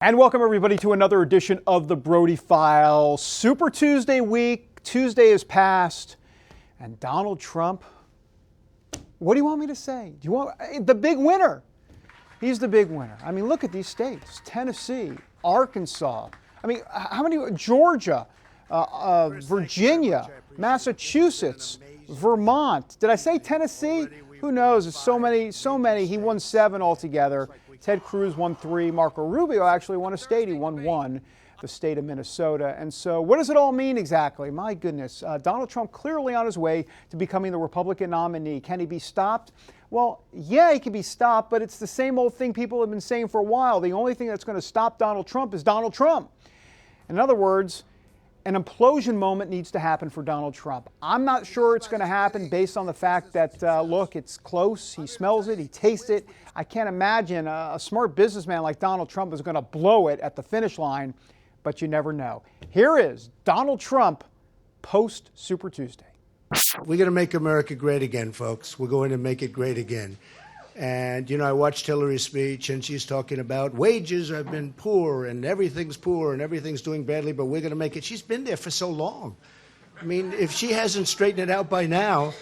And welcome everybody to another edition of the Brody File. Super Tuesday week. Tuesday is past. And Donald Trump, what do you want me to say? Do you want the big winner? He's the big winner. I mean, look at these states. Tennessee, Arkansas. I mean, how many? Georgia, Virginia, Massachusetts, Vermont. Did I say Tennessee? Who knows? There's so many. He won 7 altogether. Ted Cruz won 3. Marco Rubio actually won a state. He won 1, the state of Minnesota. And so what does it all mean exactly? My goodness. Donald Trump clearly on his way to becoming the Republican nominee. Can he be stopped? Well, yeah, he can be stopped, but it's the same old thing people have been saying for a while. The only thing that's going to stop Donald Trump is Donald Trump. In other words, an implosion moment needs to happen for Donald Trump. I'm not sure it's going to happen based on the fact that, look, it's close. He smells it. He tastes it. I can't imagine a smart businessman like Donald Trump is going to blow it at the finish line, but you never know. Here is Donald Trump post Super Tuesday. We're going to make America great again, folks. We're going to make it great again. And, you know, I watched Hillary's speech, and she's talking about wages have been poor and everything's doing badly, but we're going to make it. She's been there for so long. I mean, if she hasn't straightened it out by now,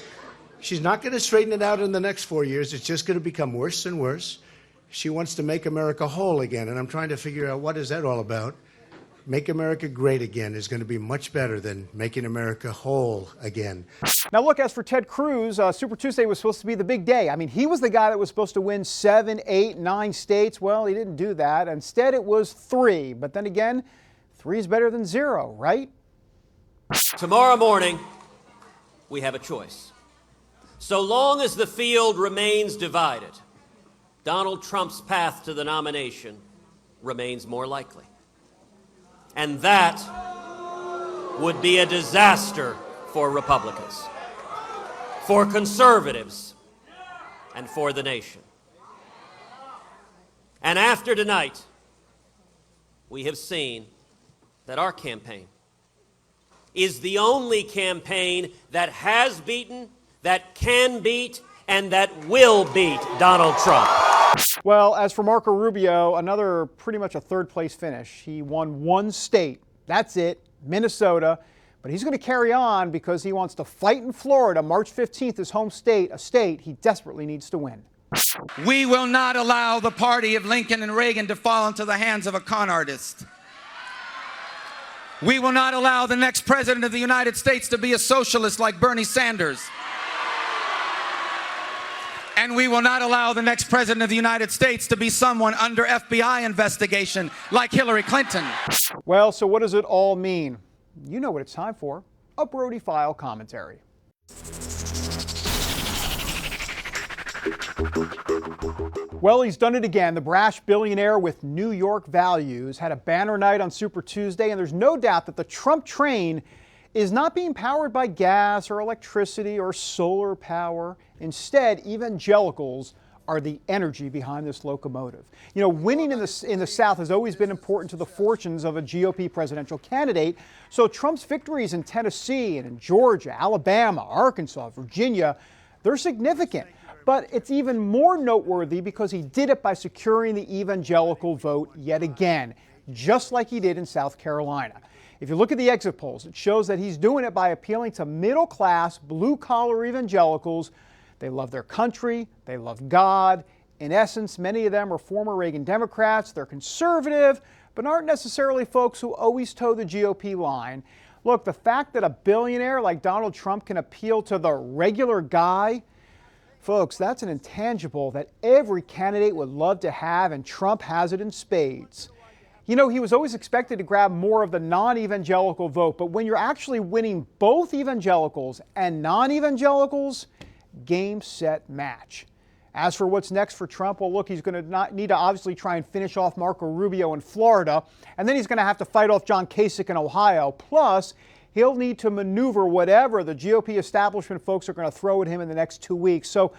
she's not going to straighten it out in the next 4 years. It's just going to become worse and worse. She wants to make America whole again, and I'm trying to figure out what is that all about. Make America great again is going to be much better than making America whole again. Now look, as for Ted Cruz, Super Tuesday was supposed to be the big day. I mean, he was the guy that was supposed to win 7, 8, 9 states. Well, he didn't do that. Instead, it was 3. But then again, 3 is better than 0, right? Tomorrow morning, we have a choice. So long as the field remains divided, Donald Trump's path to the nomination remains more likely. And that would be a disaster for Republicans, for conservatives, and for the nation. And after tonight, we have seen that our campaign is the only campaign that has beaten, that can beat, and that will beat Donald Trump. Well, as for Marco Rubio, another pretty much a third-place finish. He won 1 state. That's it, Minnesota. But he's going to carry on because he wants to fight in Florida. March 15th, his home state, a state he desperately needs to win. We will not allow the party of Lincoln and Reagan to fall into the hands of a con artist. We will not allow the next president of the United States to be a socialist like Bernie Sanders. And we will not allow the next president of the United States to be someone under FBI investigation like Hillary Clinton. Well, so what does it all mean? You know what it's time for, a Brody File commentary. Well, he's done it again. The brash billionaire with New York values had a banner night on Super Tuesday, and there's no doubt that the Trump train is not being powered by gas or electricity or solar power. Instead, evangelicals are the energy behind this locomotive. You know, winning in the South has always been important to the fortunes of a GOP presidential candidate. So Trump's victories in Tennessee and in Georgia, Alabama, Arkansas, Virginia, they're significant. But it's even more noteworthy because he did it by securing the evangelical vote yet again, just like he did in South Carolina. If you look at the exit polls, it shows that he's doing it by appealing to middle-class, blue-collar evangelicals. They love their country. They love God. In essence, many of them are former Reagan Democrats. They're conservative, but aren't necessarily folks who always toe the GOP line. Look, the fact that a billionaire like Donald Trump can appeal to the regular guy, folks, that's an intangible that every candidate would love to have, and Trump has it in spades. You know, he was always expected to grab more of the non-evangelical vote, but when you're actually winning both evangelicals and non-evangelicals, game, set, match. As for what's next for Trump, well, look, he's going to need to obviously try and finish off Marco Rubio in Florida, and then he's going to have to fight off John Kasich in Ohio. Plus, he'll need to maneuver whatever the GOP establishment folks are going to throw at him in the next 2 weeks. So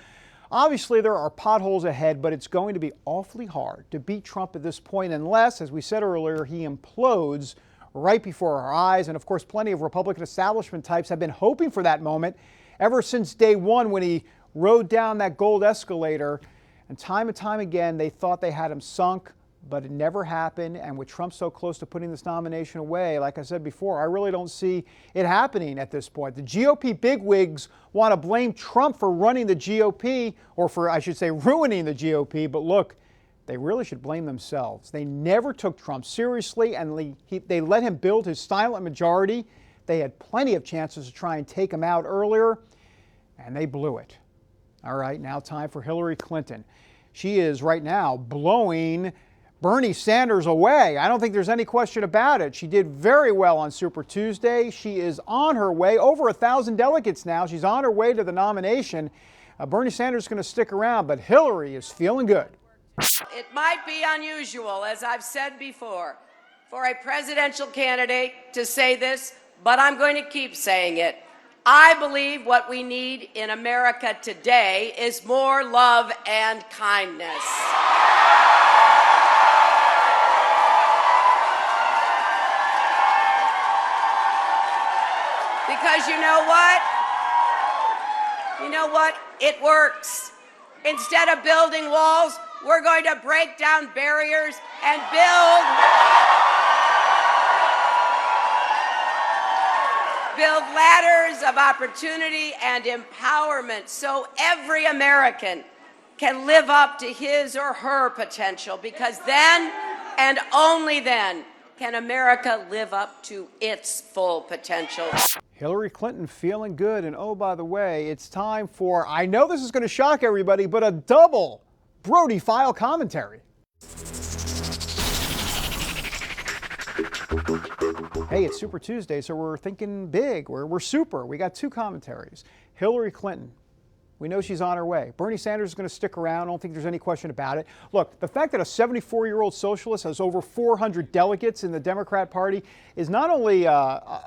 obviously there are potholes ahead, but it's going to be awfully hard to beat Trump at this point unless, as we said earlier, he implodes right before our eyes. And of course, plenty of Republican establishment types have been hoping for that moment ever since day one when he rode down that gold escalator. And time again, they thought they had him sunk, but it never happened. And with Trump so close to putting this nomination away, like I said before, I really don't see it happening at this point. The GOP bigwigs want to blame Trump for running the GOP, or for, I should say, ruining the GOP. But look, they really should blame themselves. They never took Trump seriously, and they let him build his silent majority. They had plenty of chances to try and take him out earlier, and they blew it. All right, now time for Hillary Clinton. She is right now blowing Bernie Sanders away. I don't think there's any question about it. She did very well on Super Tuesday. She is on her way, over 1,000 delegates now. She's on her way to the nomination. Bernie Sanders is going to stick around, but Hillary is feeling good. It might be unusual, as I've said before, for a presidential candidate to say this, but I'm going to keep saying it. I believe what we need in America today is more love and kindness. Because you know what? You know what? It works. Instead of building walls, we're going to break down barriers and build ladders of opportunity and empowerment so every American can live up to his or her potential, because then and only then can America live up to its full potential. Hillary Clinton feeling good. And oh, by the way, it's time for, I know this is going to shock everybody, but a double Brody File commentary. Hey, it's Super Tuesday, so we're thinking big. We're super. We got two commentaries. Hillary Clinton, we know she's on her way. Bernie Sanders is going to stick around. I don't think there's any question about it. Look, the fact that a 74-year-old socialist has over 400 delegates in the Democrat Party is not only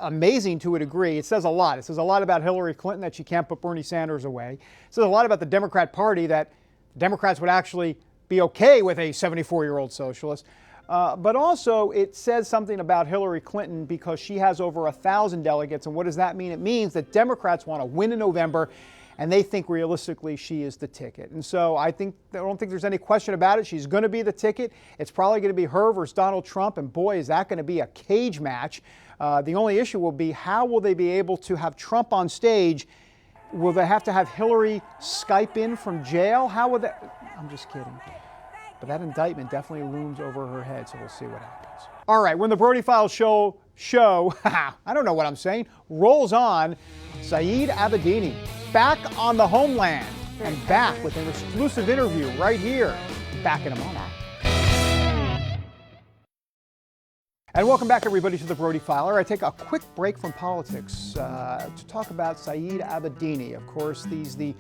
amazing to a degree, it says a lot. It says a lot about Hillary Clinton that she can't put Bernie Sanders away. It says a lot about the Democrat Party that Democrats would actually be okay with a 74-year-old socialist. But also it says something about Hillary Clinton because she has over 1,000 delegates. And what does that mean? It means that Democrats want to win in November, and they think realistically she is the ticket. And so I don't think there's any question about it. She's going to be the ticket. It's probably going to be her versus Donald Trump. And boy, is that going to be a cage match. The only issue will be, how will they be able to have Trump on stage? Will they have to have Hillary Skype in from jail? How would that? I'm just kidding. But that indictment definitely looms over her head, so we'll see what happens. All right, when the Brody File show, I don't know what I'm saying, rolls on, Saeed Abedini back on the homeland and back with an exclusive interview right here. Back in a moment. And welcome back, everybody, to the Brody File. All right, take a quick break from politics to talk about Saeed Abedini. Of course, he's the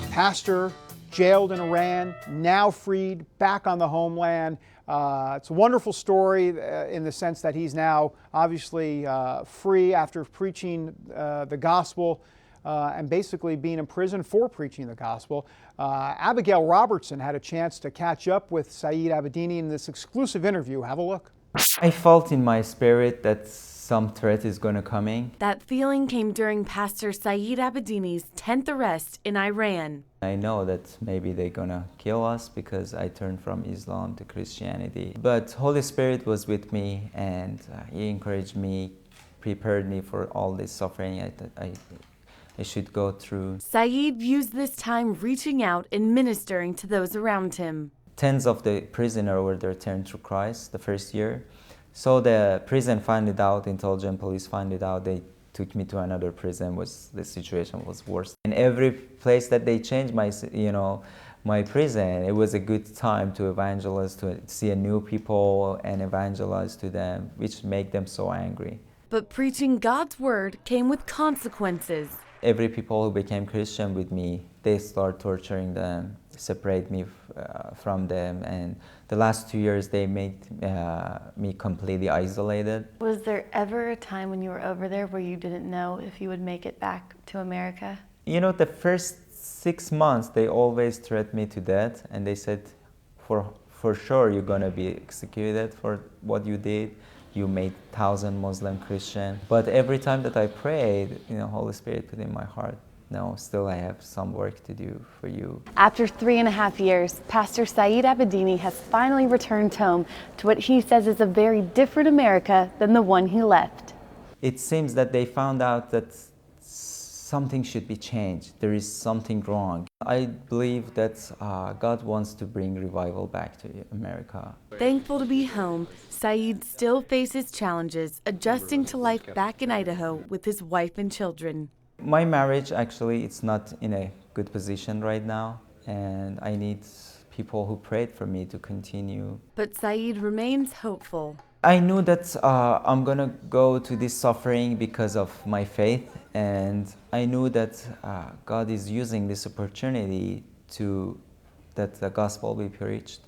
pastor jailed in Iran, now freed, back on the homeland. It's a wonderful story in the sense that he's now obviously free after preaching the gospel and basically being in prison for preaching the gospel. Abigail Robertson had a chance to catch up with Saeed Abedini in this exclusive interview. Have a look. I felt in my spirit that some threat is going to come in. That feeling came during Pastor Saeed Abedini's 10th arrest in Iran. I know that maybe they're going to kill us because I turned from Islam to Christianity. But Holy Spirit was with me, and He encouraged me, prepared me for all this suffering I should go through. Saeed used this time reaching out and ministering to those around him. Tens of the prisoners were there turned to Christ the first year. So the prison found it out, intelligent police found it out. They took me to another prison. The situation was worse. In every place that they changed my prison, it was a good time to evangelize, to see a new people and evangelize to them, which make them so angry. But preaching God's word came with consequences. Every people who became Christian with me, they start torturing them, separate me from them, and the last 2 years they made me completely isolated. Was there ever a time when you were over there where you didn't know if you would make it back to America? You know, the first 6 months they always threatened me to death, and they said, for sure you're gonna be executed for what you did. You made 1,000 Muslim Christian. But every time that I prayed, Holy Spirit put in my heart no, still I have some work to do for you. After 3.5 years, Pastor Saeed Abedini has finally returned home to what he says is a very different America than the one he left. It seems that they found out that something should be changed. There is something wrong. I believe that God wants to bring revival back to America. Thankful to be home, Saeed still faces challenges adjusting to life back in Idaho with his wife and children. My marriage, actually, it's not in a good position right now, and I need people who prayed for me to continue. But Saeed remains hopeful. I knew that I'm gonna go to this suffering because of my faith, and I knew that God is using this opportunity that the gospel will be preached.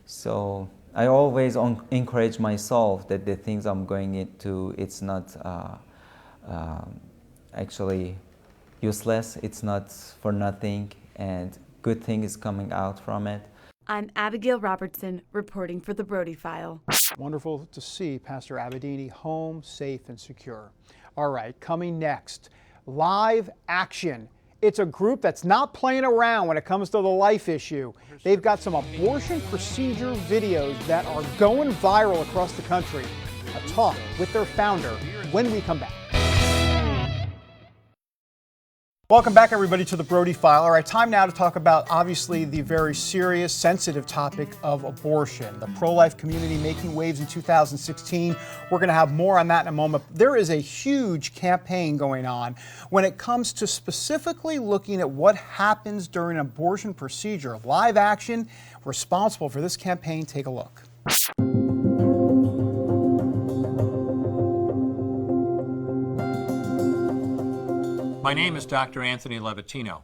So I always encourage myself that the things I'm going into, it's not actually useless, it's not for nothing, and good thing is coming out from it. I'm Abigail Robertson reporting for the Brody File. Wonderful to see Pastor Abedini home, safe and secure. All right, coming next, Live Action. It's a group that's not playing around when it comes to the life issue. They've got some abortion procedure videos that are going viral across the country. A talk with their founder when we come back. Welcome back, everybody, to the Brody File. All right, time now to talk about, obviously, the very serious, sensitive topic of abortion. The pro-life community making waves in 2016. We're going to have more on that in a moment. There is a huge campaign going on when it comes to specifically looking at what happens during an abortion procedure. Live Action, responsible for this campaign. Take a look. My name is Dr. Anthony Levatino.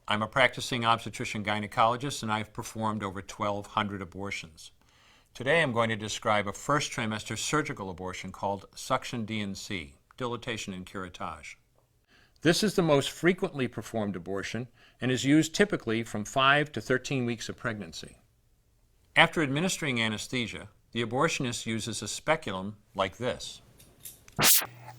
I'm a practicing obstetrician gynecologist, and I've performed over 1,200 abortions. Today I'm going to describe a first trimester surgical abortion called suction D&C, dilatation and curettage. This is the most frequently performed abortion and is used typically from 5 to 13 weeks of pregnancy. After administering anesthesia, the abortionist uses a speculum like this.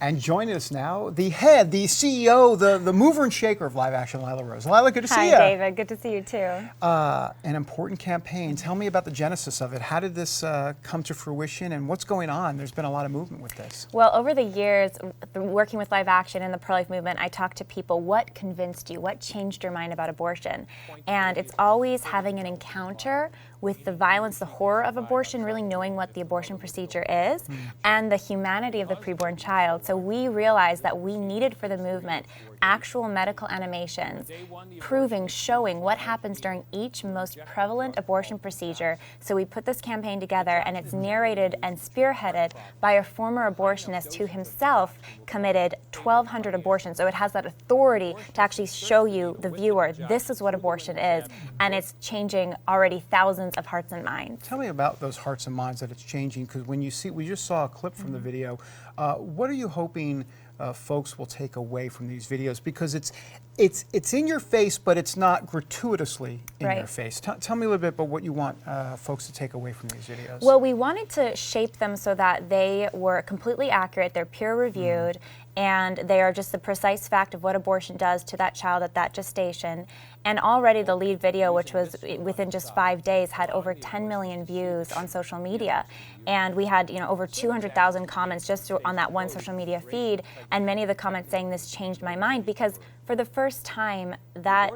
And joining us now, the head, the CEO, the mover and shaker of Live Action, Lila Rose. Lila, good to see you. Hi, David. Good to see you, too. An important campaign. Tell me about the genesis of it. How did this come to fruition, and what's going on? There's been a lot of movement with this. Well, over the years, working with Live Action and the pro-life movement, I talked to people, what convinced you? What changed your mind about abortion? And it's always having an encounter with the violence, the horror of abortion, really knowing what the abortion procedure is, and the humanity of the preborn child. So we realized that we needed for the movement actual medical animations proving, showing what happens during each most prevalent abortion procedure. So we put this campaign together, and it's narrated and spearheaded by a former abortionist who himself committed 1,200 abortions. So it has that authority to actually show you, the viewer, this is what abortion is, and it's changing already thousands of hearts and minds. Tell me about those hearts and minds that it's changing, because when you see, we just saw a clip from the video. What are you hoping folks will take away from these videos? Because it's in your face, but it's not gratuitously in your face. Tell me a little bit about what you want folks to take away from these videos. Well, we wanted to shape them so that they were completely accurate, they're peer-reviewed, and they are just the precise fact of what abortion does to that child at that gestation. And already the lead video, which was within just 5 days, had over 10 million views on social media. And we had over 200,000 comments just on that one social media feed, and many of the comments saying this changed my mind, because for the first time that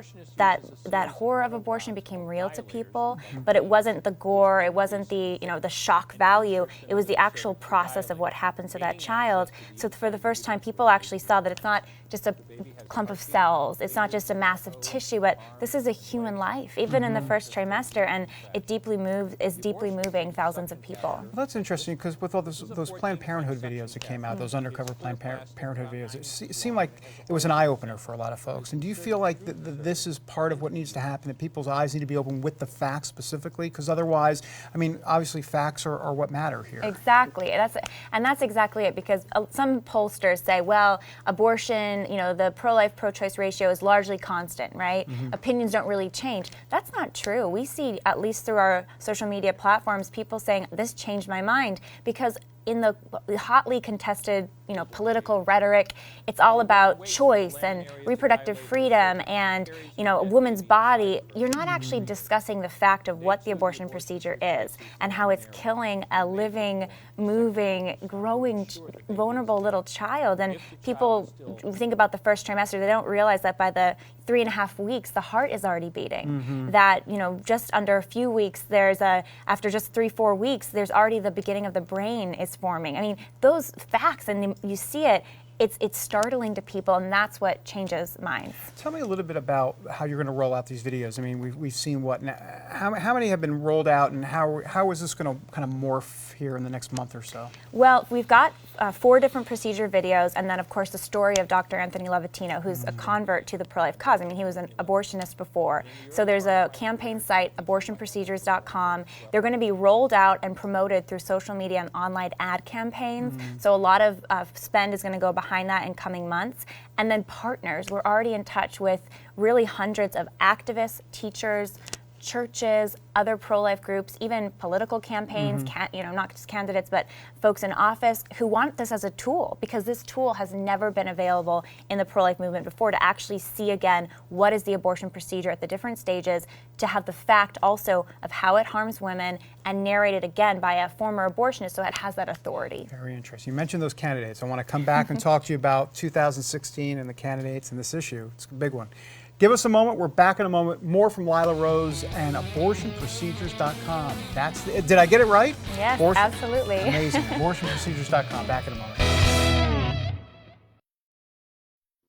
horror of abortion became real to people, but it wasn't the gore, it wasn't the the shock value, it was the actual process of what happens to that child. So for the first time, people actually saw that it's not just a clump of cells, it's not just a mass of tissue, but this is a human life, even in the first trimester, and it is deeply moving thousands of people. Well, that's interesting, because with all those Planned Parenthood videos that came out, those undercover Planned Parenthood videos, it seemed like it was an eye-opener for a lot of folks. And do you feel like this is part of what needs to happen, that people's eyes need to be open with the facts specifically? Because otherwise, I mean, obviously facts are what matter here. Exactly, that's exactly it, because some pollsters say, well, abortion, the pro-life, pro-choice ratio is largely constant, right? Opinions don't really change. That's not true. We see, at least through our social media platforms, people saying, this changed my mind, because in the hotly contested political rhetoric. It's all about choice and reproductive freedom and, a woman's body. You're not actually discussing the fact of what the abortion procedure is and how it's killing a living, moving, growing, vulnerable little child. And people think about the first trimester, they don't realize that by the 3.5 weeks, the heart is already beating. That, just under a few weeks, after just 3-4 weeks, there's already the beginning of the brain is forming. I mean, those facts, and you see it, it's startling to people, and that's what changes minds. Tell me a little bit about how you're going to roll out these videos. I mean, we've seen how many have been rolled out, and how is this going to kind of morph here in the next month or so? Well, we've got 4 different procedure videos, and then of course the story of Dr. Anthony Levatino, who's a convert to the pro-life cause. I mean, he was an abortionist before. So there's a campaign site, abortionprocedures.com. They're going to be rolled out and promoted through social media and online ad campaigns. So a lot of spend is going to go behind that in coming months. And then partners, we're already in touch with really hundreds of activists, teachers, churches, other pro-life groups, even political campaigns, not just candidates, but folks in office who want this as a tool, because this tool has never been available in the pro-life movement before, to actually see again what is the abortion procedure at the different stages, to have the fact also of how it harms women and narrated again by a former abortionist, so it has that authority. Very interesting. You mentioned those candidates. I want to come back and talk to you about 2016 and the candidates and this issue. It's a big one. Give us a moment. We're back in a moment. More from Lila Rose and abortionprocedures.com. Did I get it right? Yes, absolutely. Amazing. Abortionprocedures.com. Back in a moment.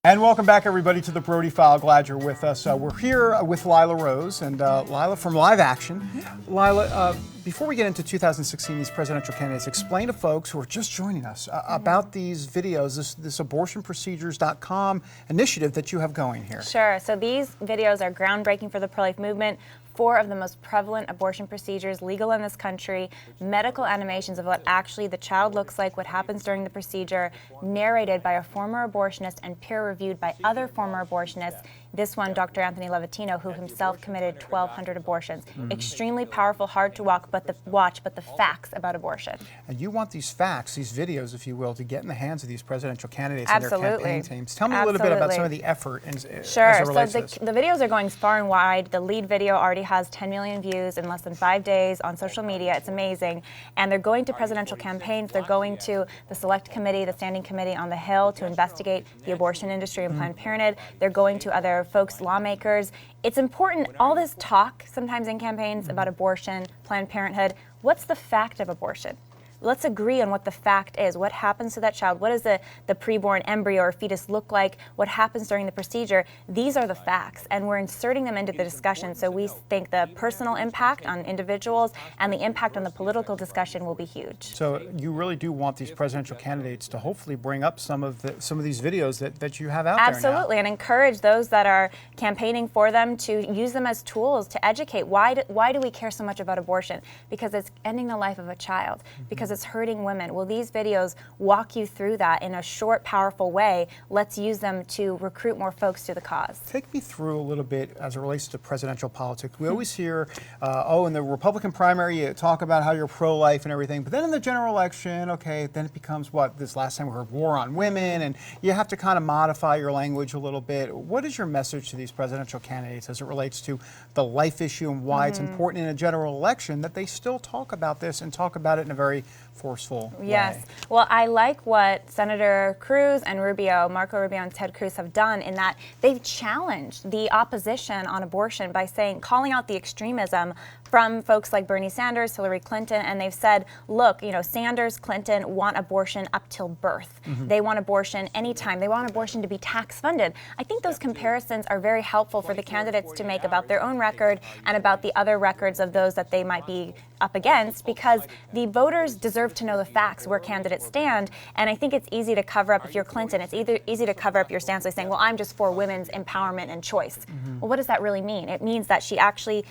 And welcome back, everybody, to the Brody File. Glad you're with us. We're here with Lila Rose and Lila from Live Action. Lila, before we get into 2016, these presidential candidates, explain to folks who are just joining us about these videos, this abortionprocedures.com initiative that you have going here. Sure. So these videos are groundbreaking for the pro-life movement. 4 of the most prevalent abortion procedures legal in this country, medical animations of what actually the child looks like, what happens during the procedure, narrated by a former abortionist and peer-reviewed by other former abortionists. This one, Dr. Anthony Levatino, who himself committed 1,200 abortions. Extremely powerful, hard to watch, but the facts about abortion. And you want these facts, these videos, if you will, to get in the hands of these presidential candidates Absolutely. and their campaign teams. Tell me a little bit about some of the effort as it relates to this. The videos are going far and wide. The lead video already has 10 million views in less than 5 days on social media. It's amazing. And they're going to presidential campaigns. They're going to the Select Committee, the Standing Committee on the Hill, to investigate the abortion industry and Planned Parenthood. They're going to other folks, lawmakers. It's important, all this talk sometimes in campaigns about abortion, Planned Parenthood. What's the fact of abortion? Let's agree on what the fact is. What happens to that child? What does the preborn embryo or fetus look like? What happens during the procedure? These are the facts, and we're inserting them into the discussion. So we think the personal impact on individuals and the impact on the political discussion will be huge. So you really do want these presidential candidates to hopefully bring up some of these videos that you have out there now. Absolutely, and encourage those that are campaigning for them to use them as tools to educate. Why do we care so much about abortion? Because it's ending the life of a child. Because it's hurting women. Well, these videos walk you through that in a short, powerful way. Let's use them to recruit more folks to the cause. Take me through a little bit as it relates to presidential politics. We always hear, in the Republican primary, you talk about how you're pro-life and everything, but then in the general election, okay, then it becomes what? This last time we heard war on women, and you have to kind of modify your language a little bit. What is your message to these presidential candidates as it relates to the life issue and why it's important in a general election that they still talk about this and talk about it in a very forceful Yes. way? Well, I like what Senator Cruz and Marco Rubio and Ted Cruz have done, in that they've challenged the opposition on abortion by calling out the extremism from folks like Bernie Sanders, Hillary Clinton, and they've said, look, Sanders, Clinton want abortion up till birth. They want abortion anytime. They want abortion to be tax funded. I think those comparisons are very helpful for the candidates to make about their own record and about the other records of those that they might be up against, because the voters deserve to know the facts where candidates stand. And I think it's easy to cover up, if you're Clinton, it's easy to cover up your stance by saying, well, I'm just for women's empowerment and choice. Well, what does that really mean? It means that she's actually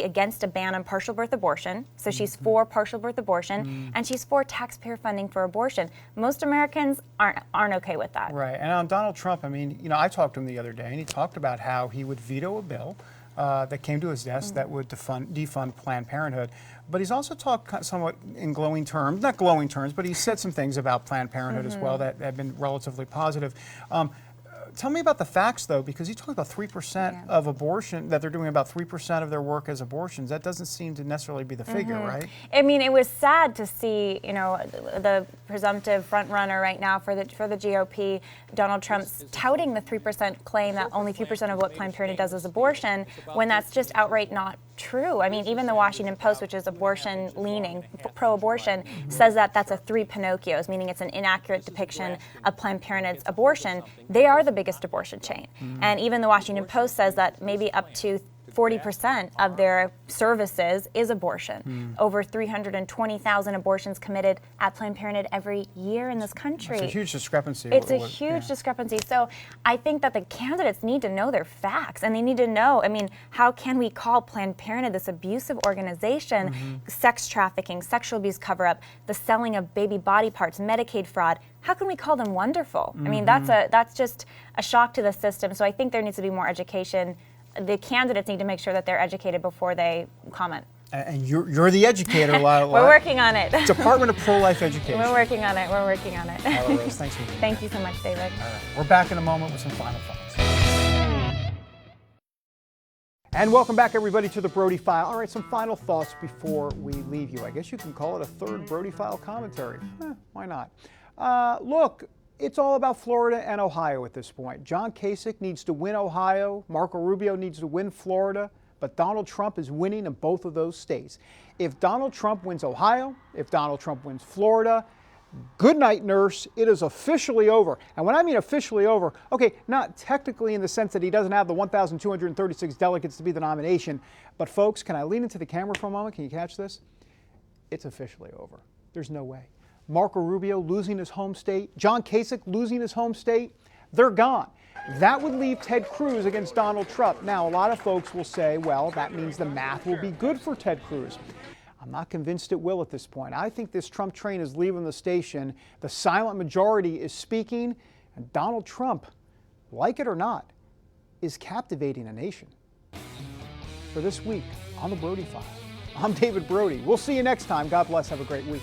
against a ban on partial birth abortion. So she's for partial birth abortion, and she's for taxpayer funding for abortion. Most Americans aren't okay with that. Right. And on Donald Trump, I talked to him the other day, and he talked about how he would veto a bill that came to his desk that would defund Planned Parenthood. But he's also talked somewhat in glowing terms, not glowing terms, but he said some things about Planned Parenthood as well that have been relatively positive. Tell me about the facts, though, because you talk about 3% of abortion, that they're doing about 3% of their work as abortions. That doesn't seem to necessarily be the figure, right? I mean, it was sad to see, you know, the presumptive front runner right now for the GOP, Donald Trump's touting the 3% claim that only 3% of what Planned Parenthood does is abortion, when that's just outright not true. I mean, even the Washington Post, which is abortion-leaning, pro-abortion, says that that's a 3 Pinocchios, meaning it's an inaccurate depiction of Planned Parenthood's abortion. They are the biggest abortion chain. And even the Washington Post says that maybe up to 40% of their services is abortion. Over 320,000 abortions committed at Planned Parenthood every year in this country. It's a huge discrepancy. It's a huge discrepancy. So I think that the candidates need to know their facts, and they need to know, I mean, how can we call Planned Parenthood, this abusive organization, sex trafficking, sexual abuse cover-up, the selling of baby body parts, Medicaid fraud? How can we call them wonderful? I mean, that's just a shock to the system. So I think there needs to be more education. The candidates need to make sure that they're educated before they comment. And you're the educator, Lila. We're working on it. Department of Pro-Life Education. We're working on it. We're working on it. Lila Rose, thanks for being here. Thank you so much, David. All right. We're back in a moment with some final thoughts. And welcome back, everybody, to the Brody File. All right, some final thoughts before we leave you. I guess you can call it a third Brody File commentary. Why not? Look, it's all about Florida and Ohio at this point. John Kasich needs to win Ohio. Marco Rubio needs to win Florida. But Donald Trump is winning in both of those states. If Donald Trump wins Ohio, if Donald Trump wins Florida, good night, nurse. It is officially over. And when I mean officially over, okay, not technically in the sense that he doesn't have the 1,236 delegates to be the nomination. But folks, can I lean into the camera for a moment? Can you catch this? It's officially over. There's no way. Marco Rubio losing his home state, John Kasich losing his home state, they're gone. That would leave Ted Cruz against Donald Trump. Now, a lot of folks will say, well, that means the math will be good for Ted Cruz. I'm not convinced it will at this point. I think this Trump train is leaving the station. The silent majority is speaking, and Donald Trump, like it or not, is captivating a nation. For this week on the Brody File, I'm David Brody. We'll see you next time. God bless. Have a great week.